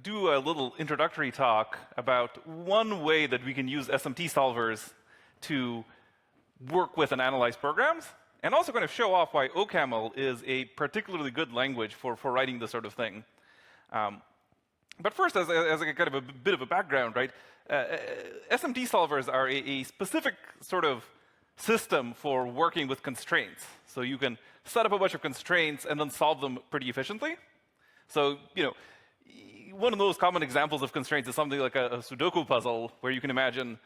do a little introductory talk about one way that we can use SMT solvers to work with and analyze programs, and also kind of show off why OCaml is a particularly good language for writing this sort of thing. But first, as a kind of a bit of a background, right? SMT solvers are a specific sort of system for working with constraints. So you can set up a bunch of constraints and then solve them pretty efficiently. So, one of those common examples of constraints is something like a Sudoku puzzle, where you can imagine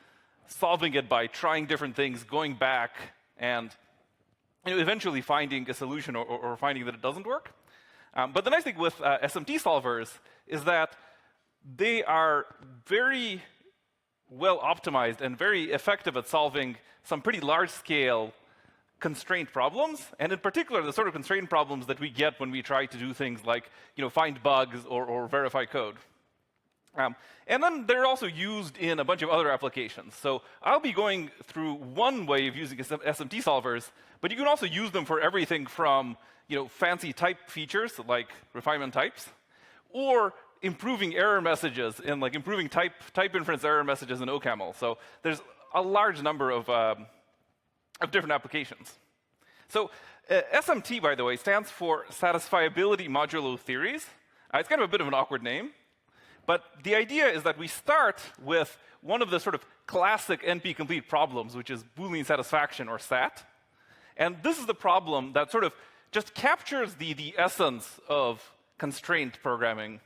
solving it by trying different things, going back, and eventually finding a solution or finding that it doesn't work. But the nice thing with SMT solvers is that they are very well optimized and very effective at solving some pretty large-scale constraint problems, and in particular, the sort of constraint problems that we get when we try to do things like, find bugs or verify code. And then they're also used in a bunch of other applications. So I'll be going through one way of using SMT solvers, but you can also use them for everything from, fancy type features like refinement types, or improving error messages and improving type inference error messages in OCaml. So there's a large number of different applications. So SMT, by the way, stands for Satisfiability Modulo Theories. It's kind of a bit of an awkward name, but the idea is that we start with one of the sort of classic NP-complete problems, which is Boolean satisfaction, or SAT. And this is the problem that sort of just captures the essence of constraint programming.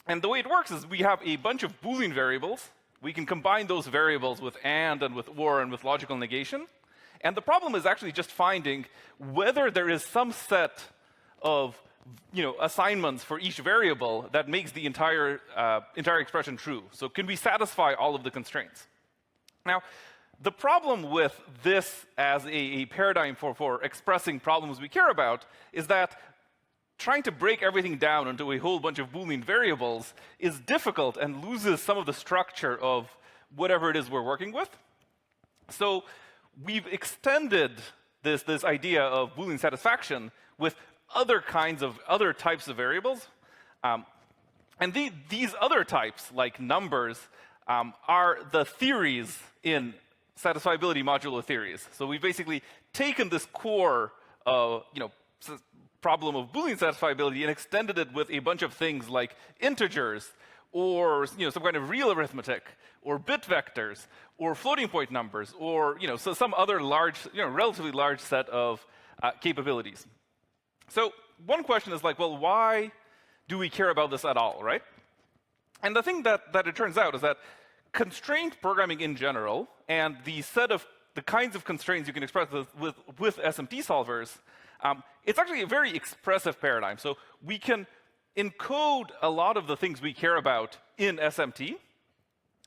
And the way it works is we have a bunch of Boolean variables. We can combine those variables with and with or and with logical negation. And the problem is actually just finding whether there is some set of assignments for each variable that makes the entire expression true. So can we satisfy all of the constraints? Now, the problem with this as a paradigm for expressing problems we care about is that trying to break everything down into a whole bunch of Boolean variables is difficult and loses some of the structure of whatever it is we're working with. So we've extended this idea of Boolean satisfaction with other types of variables. And these other types, like numbers, are the theories in satisfiability modulo theories. So we've basically taken this core problem of Boolean satisfiability and extended it with a bunch of things like integers, or some kind of real arithmetic, or bit vectors, or floating point numbers, or so some other large, relatively large set of capabilities. So one question is well, why do we care about this at all, right? And the thing that it turns out is that constraint programming in general, and the kinds of constraints you can express with SMT solvers, it's actually a very expressive paradigm. So we can encode a lot of the things we care about in SMT,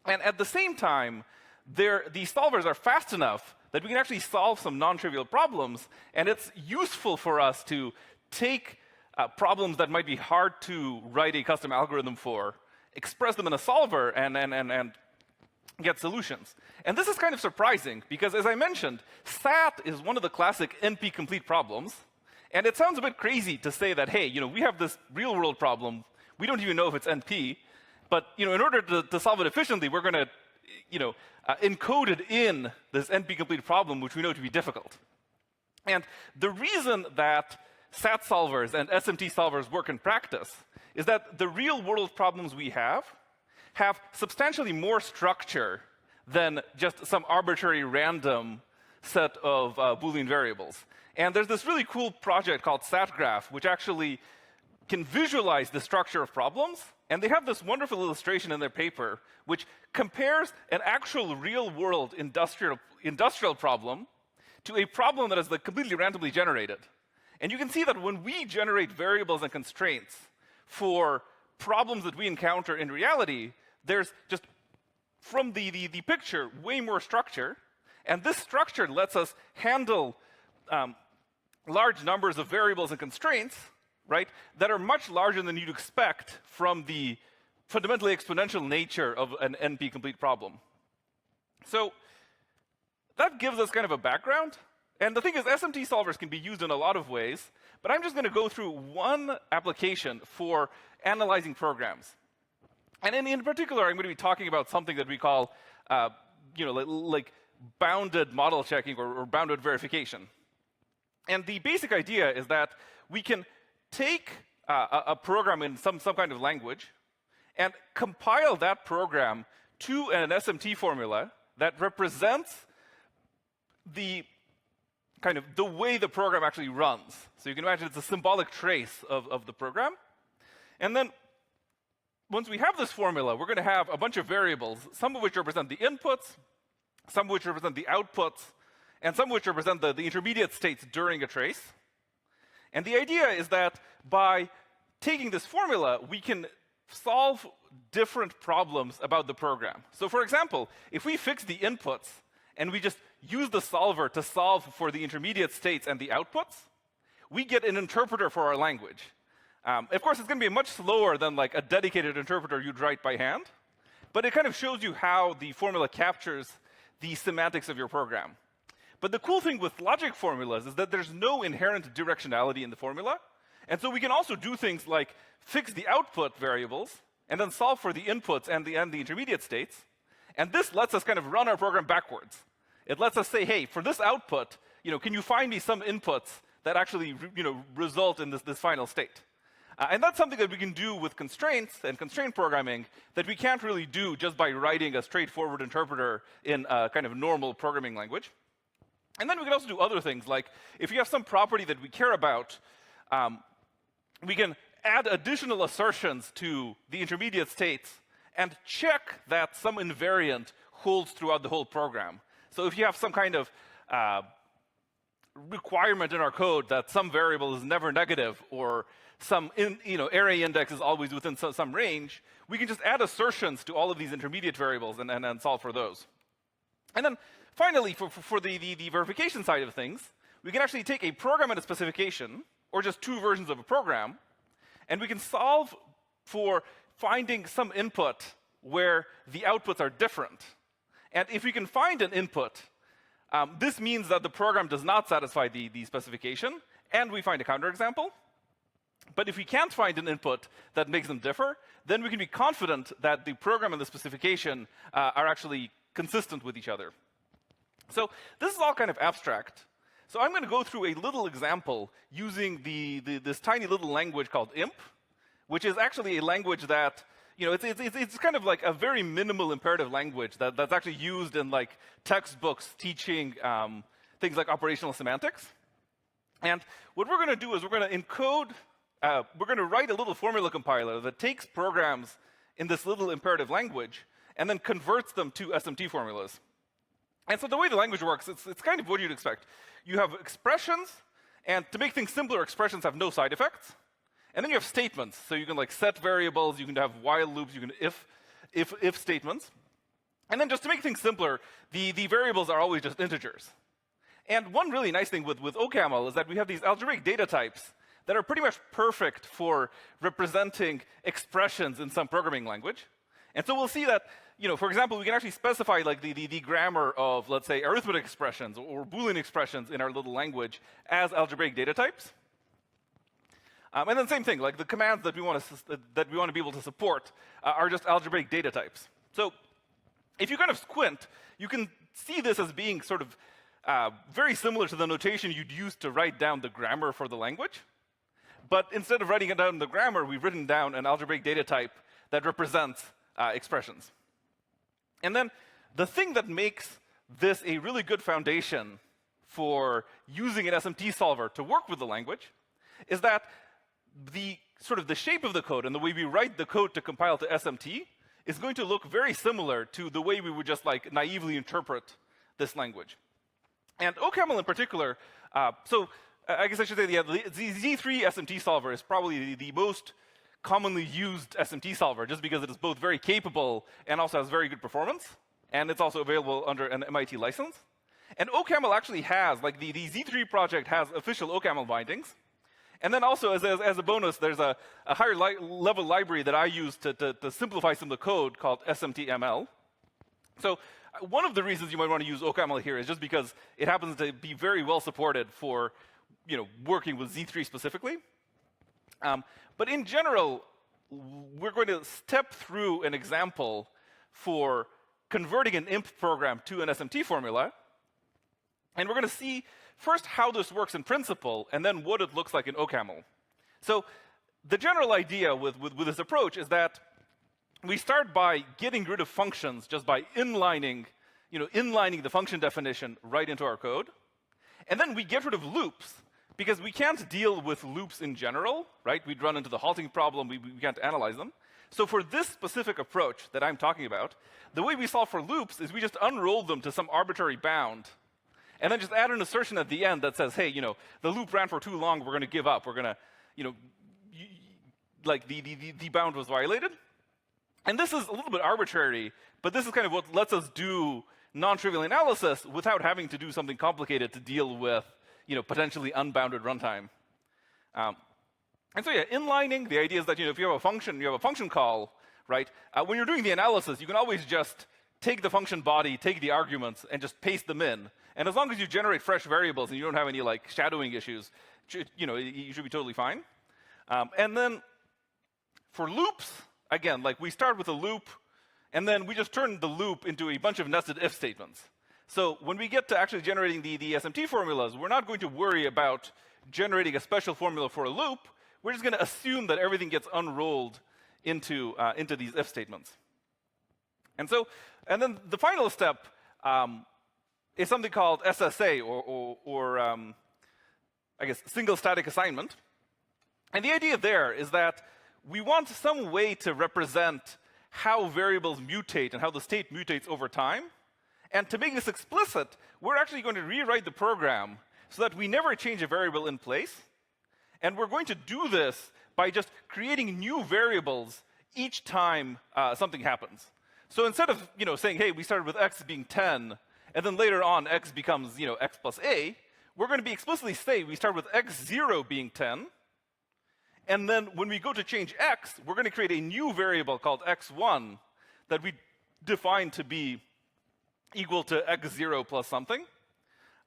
and at the same time, these solvers are fast enough that we can actually solve some non-trivial problems, and it's useful for us to take problems that might be hard to write a custom algorithm for, express them in a solver, and get solutions. And this is kind of surprising, because as I mentioned, SAT is one of the classic NP-complete problems. And it sounds a bit crazy to say that, hey, we have this real-world problem. We don't even know if it's NP. But in order to solve it efficiently, we're going to encode it in this NP-complete problem, which we know to be difficult. And the reason that SAT solvers and SMT solvers work in practice is that the real-world problems we have substantially more structure than just some arbitrary random set of Boolean variables. And there's this really cool project called SatGraph, which actually can visualize the structure of problems. And they have this wonderful illustration in their paper, which compares an actual real-world industrial problem to a problem that is completely randomly generated. And you can see that when we generate variables and constraints for problems that we encounter in reality, there's just, from the picture, way more structure. And this structure lets us handle large numbers of variables and constraints, right, that are much larger than you'd expect from the fundamentally exponential nature of an NP-complete problem. So that gives us kind of a background. And the thing is, SMT solvers can be used in a lot of ways, but I'm just going to go through one application for analyzing programs. And in particular, I'm going to be talking about something that we call, like bounded model checking or bounded verification. And the basic idea is that we can take a program in some kind of language and compile that program to an SMT formula that represents the way the program actually runs. So you can imagine it's a symbolic trace of the program. And then once we have this formula, we're going to have a bunch of variables, some of which represent the inputs, some of which represent the outputs, and some of which represent the intermediate states during a trace. And the idea is that by taking this formula, we can solve different problems about the program. So for example, if we fix the inputs and we just use the solver to solve for the intermediate states and the outputs, we get an interpreter for our language. Of course, it's going to be much slower than like a dedicated interpreter you'd write by hand, but it kind of shows you how the formula captures the semantics of your program. But the cool thing with logic formulas is that there's no inherent directionality in the formula, and so we can also do things like fix the output variables and then solve for the inputs and the intermediate states. And this lets us kind of run our program backwards. It lets us say, hey, for this output, can you find me some inputs that actually result in this final state? And that's something that we can do with constraints and constraint programming that we can't really do just by writing a straightforward interpreter in a kind of normal programming language. And then we can also do other things, like if you have some property that we care about, we can add additional assertions to the intermediate states and check that some invariant holds throughout the whole program. So if you have some kind of requirement in our code that some variable is never negative or some array index is always within some range, we can just add assertions to all of these intermediate variables and solve for those. And then finally, for the verification side of things, we can actually take a program and a specification, or just two versions of a program, and we can solve for finding some input where the outputs are different. And if we can find an input, this means that the program does not satisfy the specification, and we find a counterexample. But if we can't find an input that makes them differ, then we can be confident that the program and the specification are actually consistent with each other. So this is all kind of abstract. So I'm going to go through a little example using this tiny little language called IMP, which is actually a language that, it's kind of like a very minimal imperative language that's actually used in like textbooks teaching things like operational semantics. And what we're going to do is we're going to encode, we're going to write a little formula compiler that takes programs in this little imperative language and then converts them to SMT formulas. And so the way the language works, it's kind of what you'd expect. You have expressions, and to make things simpler, expressions have no side effects. And then you have statements. So you can like set variables, you can have while loops, you can if statements. And then just to make things simpler, the variables are always just integers. And one really nice thing with OCaml is that we have these algebraic data types that are pretty much perfect for representing expressions in some programming language. And so we'll see that, for example, we can actually specify like the grammar of, let's say, arithmetic expressions or Boolean expressions in our little language as algebraic data types. And then same thing, like the commands that we want to be able to support are just algebraic data types. So if you kind of squint, you can see this as being sort of very similar to the notation you'd use to write down the grammar for the language. But instead of writing it down in the grammar, we've written down an algebraic data type that represents expressions. And then the thing that makes this a really good foundation for using an SMT solver to work with the language is that the shape of the code and the way we write the code to compile to SMT is going to look very similar to the way we would just like naively interpret this language. And OCaml in particular, so I guess I should say the Z3 SMT solver is probably the most commonly used SMT solver, just because it is both very capable and also has very good performance, and it's also available under an MIT license. And OCaml actually has, like the Z3 project has official OCaml bindings. And then also, as a bonus, there's a higher level library that I use to simplify some of the code called SMT ML. So one of the reasons you might want to use OCaml here is just because it happens to be very well supported for working with Z3 specifically. But in general, we're going to step through an example for converting an IMP program to an SMT formula. And we're going to see first how this works in principle, and then what it looks like in OCaml. So the general idea with this approach is that we start by getting rid of functions just by inlining the function definition right into our code. And then we get rid of loops, because we can't deal with loops in general, right? We'd run into the halting problem, we can't analyze them. So for this specific approach that I'm talking about, the way we solve for loops is we just unroll them to some arbitrary bound, and then just add an assertion at the end that says, hey, the loop ran for too long, we're going to give up. We're going to, like the bound was violated. And this is a little bit arbitrary, but this is kind of what lets us do non-trivial analysis without having to do something complicated to deal with, potentially unbounded runtime. And so yeah, inlining, the idea is that if you have a function call, right? When you're doing the analysis, you can always just take the function body, take the arguments, and just paste them in. And as long as you generate fresh variables and you don't have any shadowing issues, you should be totally fine. And then for loops, again, we start with a loop, and then we just turn the loop into a bunch of nested if statements. So when we get to actually generating the SMT formulas, we're not going to worry about generating a special formula for a loop. We're just going to assume that everything gets unrolled into these if statements. And then the final step is something called SSA, or I guess single static assignment. And the idea there is that we want some way to represent how variables mutate and how the state mutates over time. And to make this explicit, we're actually going to rewrite the program so that we never change a variable in place. And we're going to do this by just creating new variables each time something happens. So instead of saying, hey, we started with x being 10, and then later on x becomes x plus a, we're going to be explicitly say we start with x0 being 10, and then when we go to change x, we're going to create a new variable called x1 that we define to be equal to x0 plus something.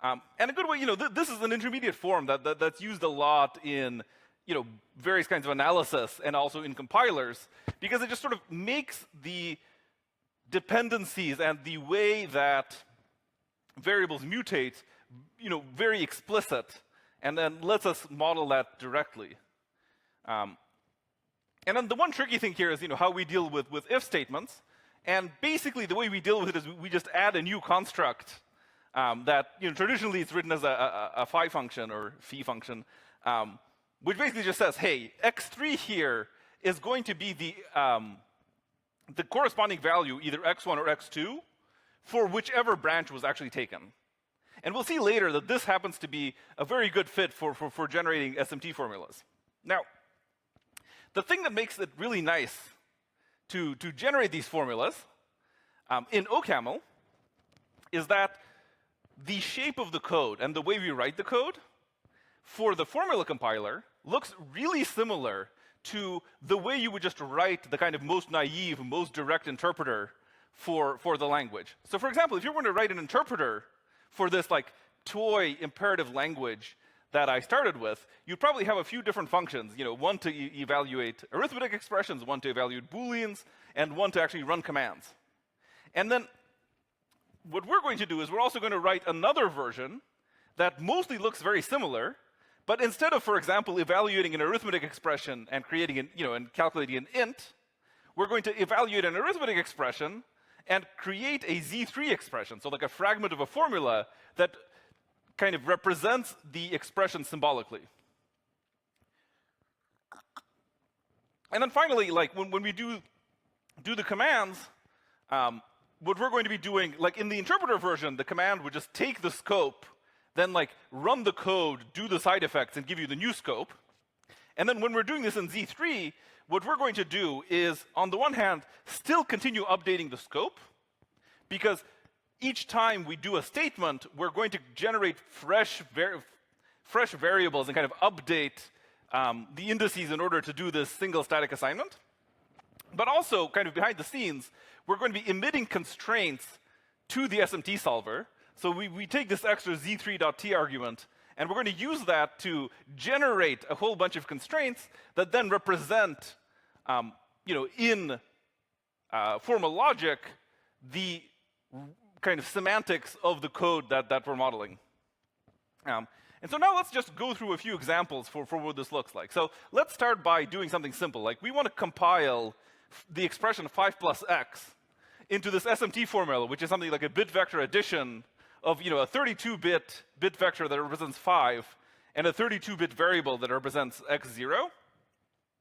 And a good way, this is an intermediate form that's used a lot in various kinds of analysis and also in compilers, because it just sort of makes the dependencies and the way that variables mutate, very explicit, and then lets us model that directly. And then the one tricky thing here is, how we deal with if statements. And basically, the way we deal with it is we just add a new construct that, traditionally it's written as a phi function or phi function, which basically just says, hey, x3 here is going to be the corresponding value, either x1 or x2, for whichever branch was actually taken. And we'll see later that this happens to be a very good fit for generating SMT formulas. Now, the thing that makes it really nice to generate these formulas in OCaml is that the shape of the code and the way we write the code for the formula compiler looks really similar to the way you would just write the kind of most naive, most direct interpreter for the language. So for example, if you're going to write an interpreter for this toy imperative language that I started with, you'd probably have a few different functions, one to evaluate arithmetic expressions, one to evaluate Booleans, and one to actually run commands. And then what we're going to do is we're also going to write another version that mostly looks very similar, but instead of, for example, evaluating an arithmetic expression and creating and calculating an int, we're going to evaluate an arithmetic expression and create a Z3 expression, so like a fragment of a formula that kind of represents the expression symbolically. And then finally, when we do the commands, what we're going to be doing, in the interpreter version, the command would just take the scope, then run the code, do the side effects, and give you the new scope. And then when we're doing this in Z3, what we're going to do is, on the one hand, still continue updating the scope, because each time we do a statement, we're going to generate fresh variables and kind of update the indices in order to do this single static assignment. But also, kind of behind the scenes, we're going to be emitting constraints to the SMT solver. So we take this extra z3.t argument, and we're going to use that to generate a whole bunch of constraints that then represent, in formal logic, the kind of semantics of the code that we're modeling. And so now let's just go through a few examples for what this looks like. So let's start by doing something simple. Like we want to compile the expression 5 plus x into this SMT formula, which is something like a bit vector addition of a 32-bit bit vector that represents 5 and a 32-bit variable that represents x0.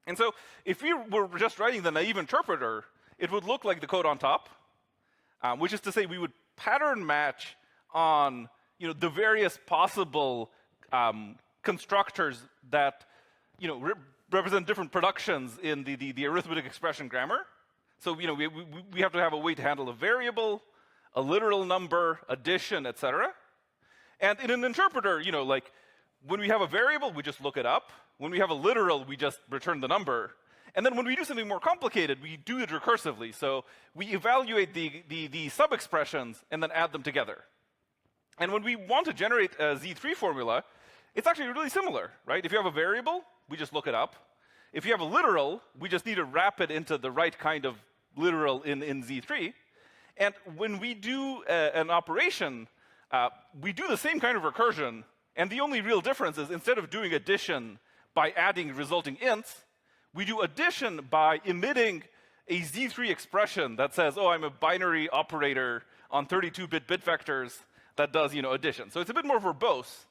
And so if we were just writing the naive interpreter, it would look like the code on top, which is to say we would pattern match on the various possible constructors that represent different productions in the arithmetic expression grammar. So we have to have a way to handle a variable, a literal number, addition, etc. And in an interpreter, like when we have a variable, we just look it up. When we have a literal, we just return the number. And then when we do something more complicated, we do it recursively. So we evaluate the sub-expressions and then add them together. And when we want to generate a Z3 formula, it's actually really similar, right? If you have a variable, we just look it up. If you have a literal, we just need to wrap it into the right kind of literal in Z3. And when we do an operation, we do the same kind of recursion. And the only real difference is instead of doing addition by adding resulting ints, we do addition by emitting a Z3 expression that says, oh, I'm a binary operator on 32-bit bit vectors that does addition. So it's a bit more verbose.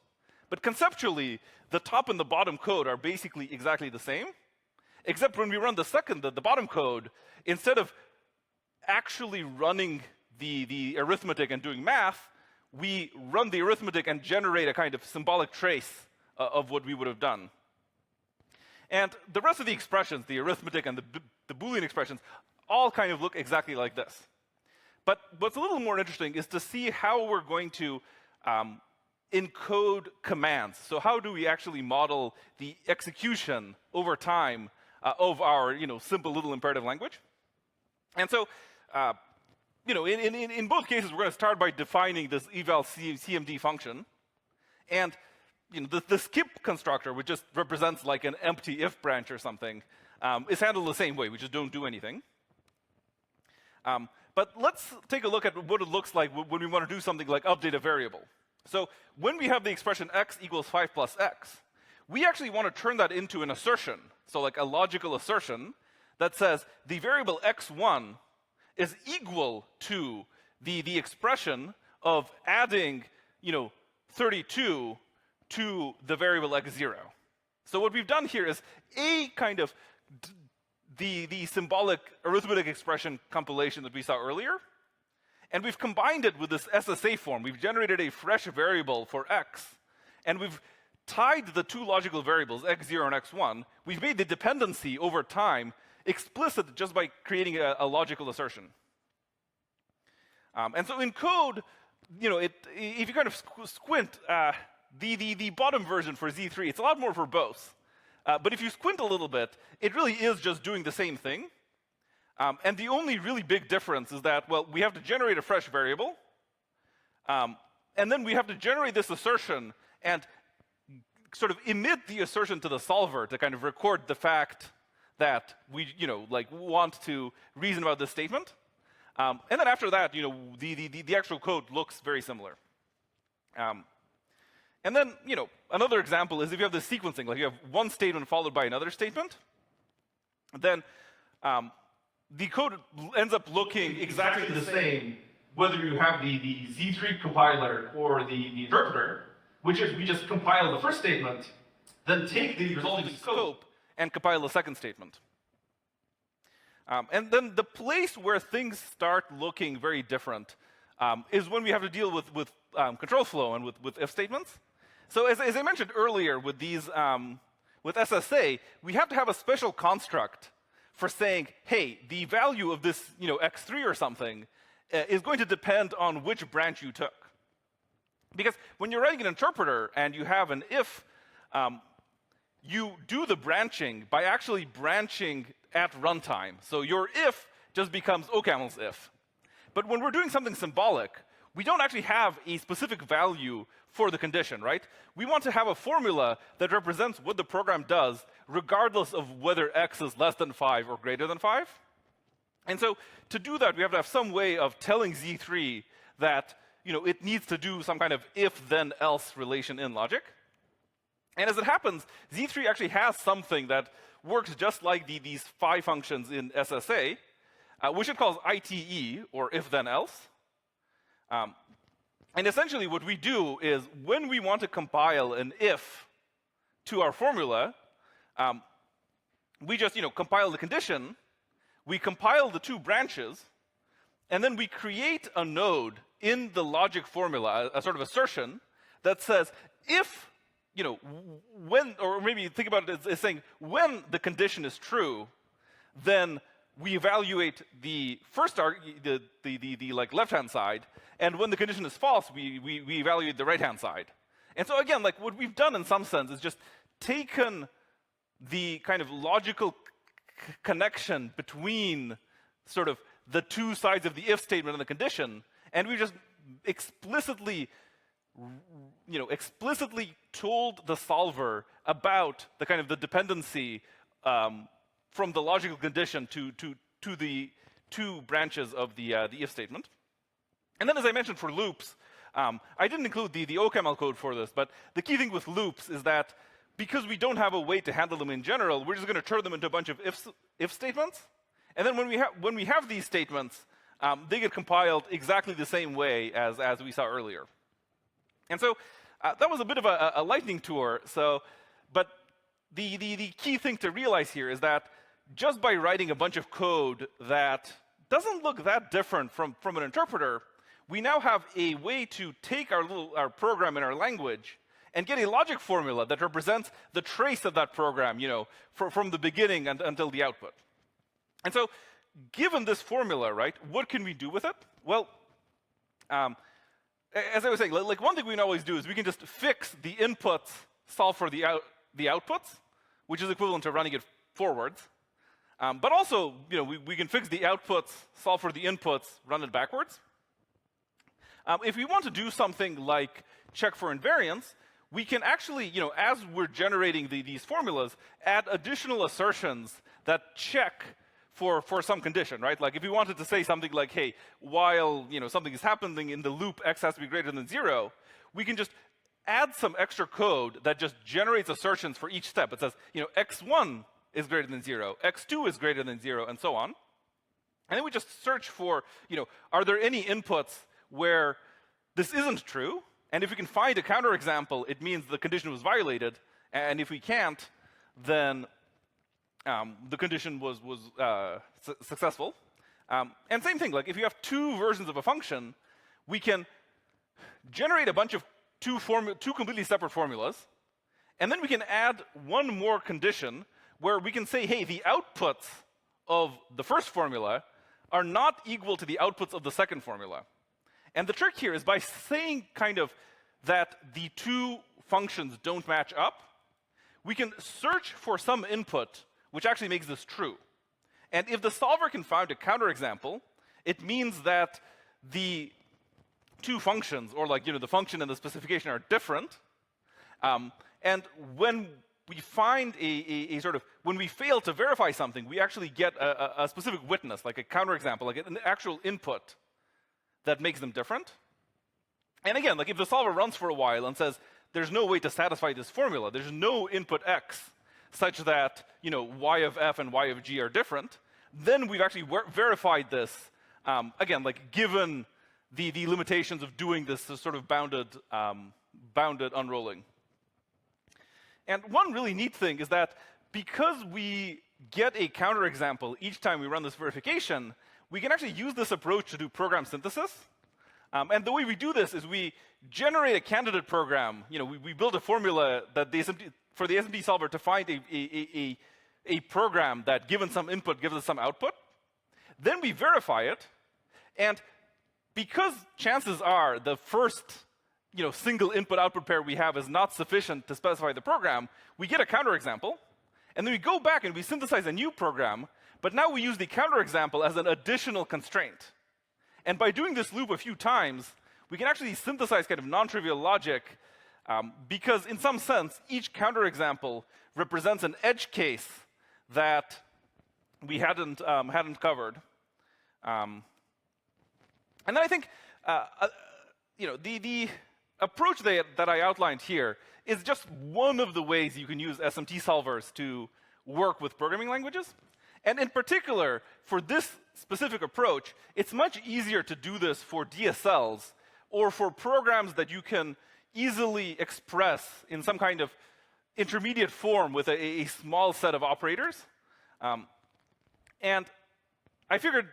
But conceptually, the top and the bottom code are basically exactly the same, except when we run the bottom code, instead of actually running the arithmetic and doing math, we run the arithmetic and generate a kind of symbolic trace of what we would have done. And the rest of the expressions, the arithmetic and the Boolean expressions, all kind of look exactly like this. But what's a little more interesting is to see how we're going to encode commands. So how do we actually model the execution over time of our simple little imperative language? And so in both cases, we're going to start by defining this eval CMD function. And the skip constructor, which just represents like an empty if branch or something, is handled the same way. We just don't do anything. But let's take a look at what it looks like when we want to do something like update a variable. So when we have the expression x equals 5 plus x, we actually want to turn that into an assertion. So like a logical assertion that says the variable x1 is equal to the expression of adding 32 to the variable x0. So what we've done here is a kind of the symbolic arithmetic expression compilation that we saw earlier, and we've combined it with this SSA form. We've generated a fresh variable for x, and we've tied the two logical variables, x0 and x1. We've made the dependency over time explicit just by creating a logical assertion. And so in code, if you kind of squint, the bottom version for Z3, it's a lot more verbose. But if you squint a little bit, it really is just doing the same thing. And the only really big difference is that, well, we have to generate a fresh variable. And then we have to generate this assertion and sort of emit the assertion to the solver to kind of record the fact that we, want to reason about this statement. And then after that, the actual code looks very similar. And then, another example is if you have this sequencing, like you have one statement followed by another statement, then the code ends up looking exactly the same whether you have the Z3 compiler or the interpreter, which is we just compile the first statement, then take the resulting scope and compile the second statement. And then the place where things start looking very different is when we have to deal with control flow and with if statements. So as I mentioned earlier, with these with SSA, we have to have a special construct for saying, hey, the value of this x3 or something is going to depend on which branch you took. Because when you're writing an interpreter and you have an if, you do the branching by actually branching at runtime. So your if just becomes OCaml's if. But when we're doing something symbolic, we don't actually have a specific value for the condition, right? We want to have a formula that represents what the program does, regardless of whether x is less than 5 or greater than 5. And so to do that, we have to have some way of telling Z3 that it needs to do some kind of if-then-else relation in logic. And as it happens, Z3 actually has something that works just like these phi functions in SSA, which it calls ITE, or if-then-else. And essentially what we do is when we want to compile an if to our formula, we just compile the condition, we compile the two branches, and then we create a node in the logic formula, a sort of assertion that says if, when, or maybe think about it as saying when the condition is true, then we evaluate the first the left-hand side, and when the condition is false, we evaluate the right-hand side. And so again, what we've done in some sense is just taken the kind of logical connection between sort of the two sides of the if statement and the condition, and we just explicitly told the solver about the kind of the dependency from the logical condition to the two branches of the if statement. And then, as I mentioned for loops, I didn't include the OCaml code for this, but the key thing with loops is that because we don't have a way to handle them in general, we're just going to turn them into a bunch of if statements. And then when we have these statements, they get compiled exactly the same way as we saw earlier. And so that was a bit of a lightning tour. But the key thing to realize here is that just by writing a bunch of code that doesn't look that different from an interpreter, we now have a way to take our program in our language and get a logic formula that represents the trace of that program, from the beginning until the output. And so, given this formula, right, what can we do with it? Well, as I was saying, one thing we can always do is we can just fix the inputs, solve for the outputs, which is equivalent to running it forwards. But also, we can fix the outputs, solve for the inputs, run it backwards. If we want to do something like check for invariance, we can actually, as we're generating these formulas, add additional assertions that check for some condition, right? Like if we wanted to say something like, hey, while something is happening in the loop x has to be greater than 0, we can just add some extra code that just generates assertions for each step. It says, x1 is greater than 0, x2 is greater than 0, and so on. And then we just search for, are there any inputs where this isn't true? And if we can find a counterexample, it means the condition was violated. And if we can't, then the condition was successful. And same thing, like if you have two versions of a function, we can generate a bunch of two completely separate formulas. And then we can add one more condition where we can say, hey, the outputs of the first formula are not equal to the outputs of the second formula. And the trick here is by saying kind of that the two functions don't match up, we can search for some input which actually makes this true. And if the solver can find a counterexample, it means that the two functions, or the function and the specification, are different. And when we find when we fail to verify something, we actually get a specific witness, like a counterexample, like an actual input that makes them different. And again, if the solver runs for a while and says, there's no way to satisfy this formula, there's no input x such that y of f and y of g are different, then we've actually verified this, again, given the limitations of doing this sort of bounded unrolling. And one really neat thing is that because we get a counterexample each time we run this verification, we can actually use this approach to do program synthesis. And the way we do this is we generate a candidate program. We build a formula that for the SMT solver to find a program that, given some input, gives us some output. Then we verify it. And because chances are the first single input-output pair we have is not sufficient to specify the program, we get a counterexample. And then we go back and we synthesize a new program. But now we use the counterexample as an additional constraint. And by doing this loop a few times, we can actually synthesize kind of non-trivial logic because, in some sense, each counterexample represents an edge case that we hadn't covered. And then I think the approach that I outlined here is just one of the ways you can use SMT solvers to work with programming languages. And in particular, for this specific approach, it's much easier to do this for DSLs or for programs that you can easily express in some kind of intermediate form with a small set of operators. And I figured,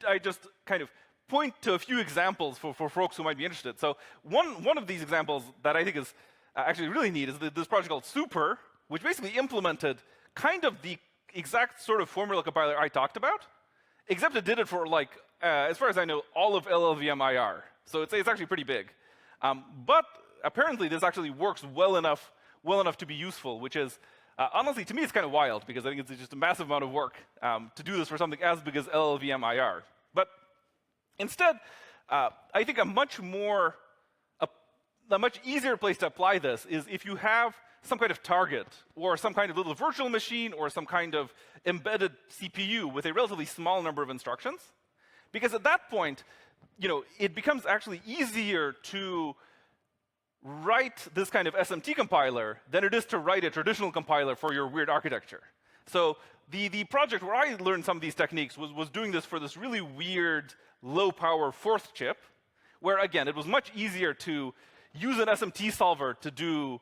I just kind of point to a few examples for folks who might be interested. So one of these examples that I think is actually really neat is this project called Super, which basically implemented kind of the exact sort of formula compiler I talked about, except it did it for, like, as far as I know, all of LLVM IR. So it's actually pretty big. But apparently this actually works well enough to be useful, which is, honestly, to me, it's kind of wild, because I think it's just a massive amount of work to do this for something as big as LLVM IR. But instead, I think a much easier place to apply this is if you have some kind of target, or some kind of little virtual machine, or some kind of embedded CPU with a relatively small number of instructions. Because at that point, it becomes actually easier to write this kind of SMT compiler than it is to write a traditional compiler for your weird architecture. So the project where I learned some of these techniques was doing this for this really weird low-power fourth chip, where, again, it was much easier to use an SMT solver to do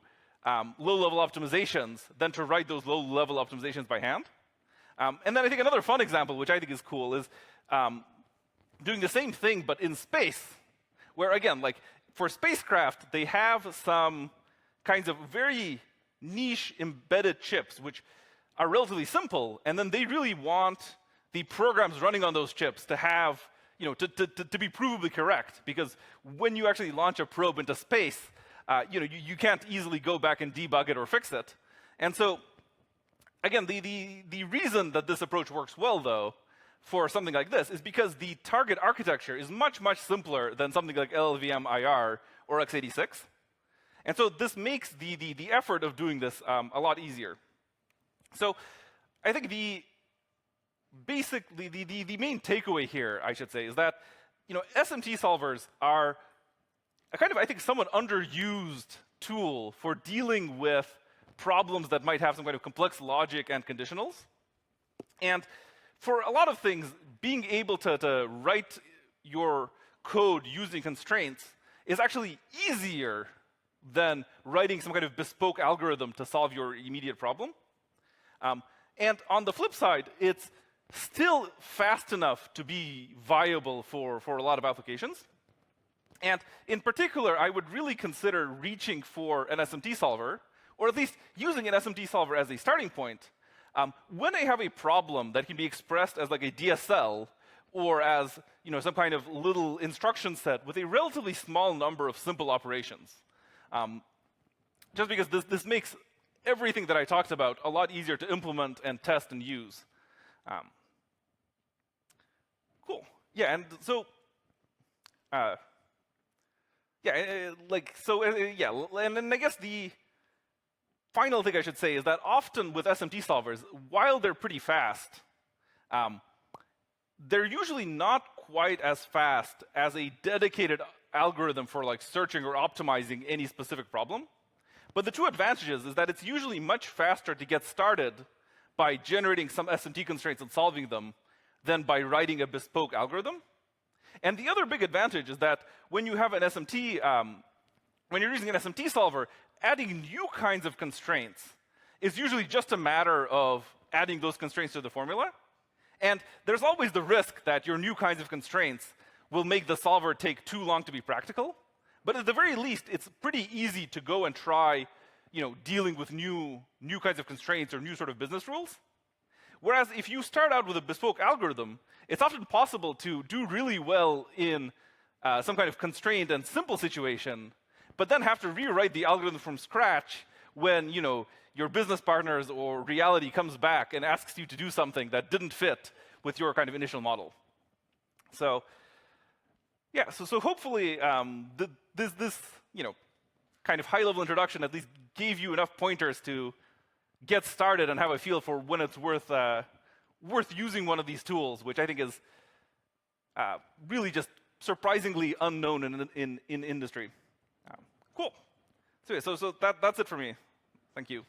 low-level optimizations than to write those low-level optimizations by hand. And then I think another fun example, which I think is cool, is doing the same thing but in space, where, again, like for spacecraft, they have some kinds of very niche embedded chips, which are relatively simple, and then they really want the programs running on those chips to have, to be provably correct, because when you actually launch a probe into space, you can't easily go back and debug it or fix it. And so, again, the reason that this approach works well, though, for something like this is because the target architecture is much, much simpler than something like LLVM IR or x86. And so this makes the effort of doing this a lot easier. So I think the main takeaway here, I should say, is that SMT solvers are a kind of, I think, somewhat underused tool for dealing with problems that might have some kind of complex logic and conditionals. And for a lot of things, being able to write your code using constraints is actually easier than writing some kind of bespoke algorithm to solve your immediate problem. And on the flip side, it's still fast enough to be viable for a lot of applications. And in particular, I would really consider reaching for an SMT solver, or at least using an SMT solver as a starting point, when I have a problem that can be expressed as like a DSL, or as some kind of little instruction set with a relatively small number of simple operations. Just because this makes everything that I talked about a lot easier to implement and test and use. Cool. Yeah, and so and then I guess the final thing I should say is that often with SMT solvers, while they're pretty fast, they're usually not quite as fast as a dedicated algorithm for like searching or optimizing any specific problem. But the two advantages is that it's usually much faster to get started by generating some SMT constraints and solving them than by writing a bespoke algorithm. And the other big advantage is that when you have an SMT, when you're using an SMT solver, adding new kinds of constraints is usually just a matter of adding those constraints to the formula. And there's always the risk that your new kinds of constraints will make the solver take too long to be practical. But at the very least, it's pretty easy to go and try, dealing with new kinds of constraints or new sort of business rules. Whereas if you start out with a bespoke algorithm, it's often possible to do really well in some kind of constrained and simple situation, but then have to rewrite the algorithm from scratch when your business partners or reality comes back and asks you to do something that didn't fit with your kind of initial model. So yeah, so hopefully this kind of high-level introduction at least gave you enough pointers to get started and have a feel for when it's worth using one of these tools, which I think is really just surprisingly unknown in industry. Cool. So that's it for me. Thank you.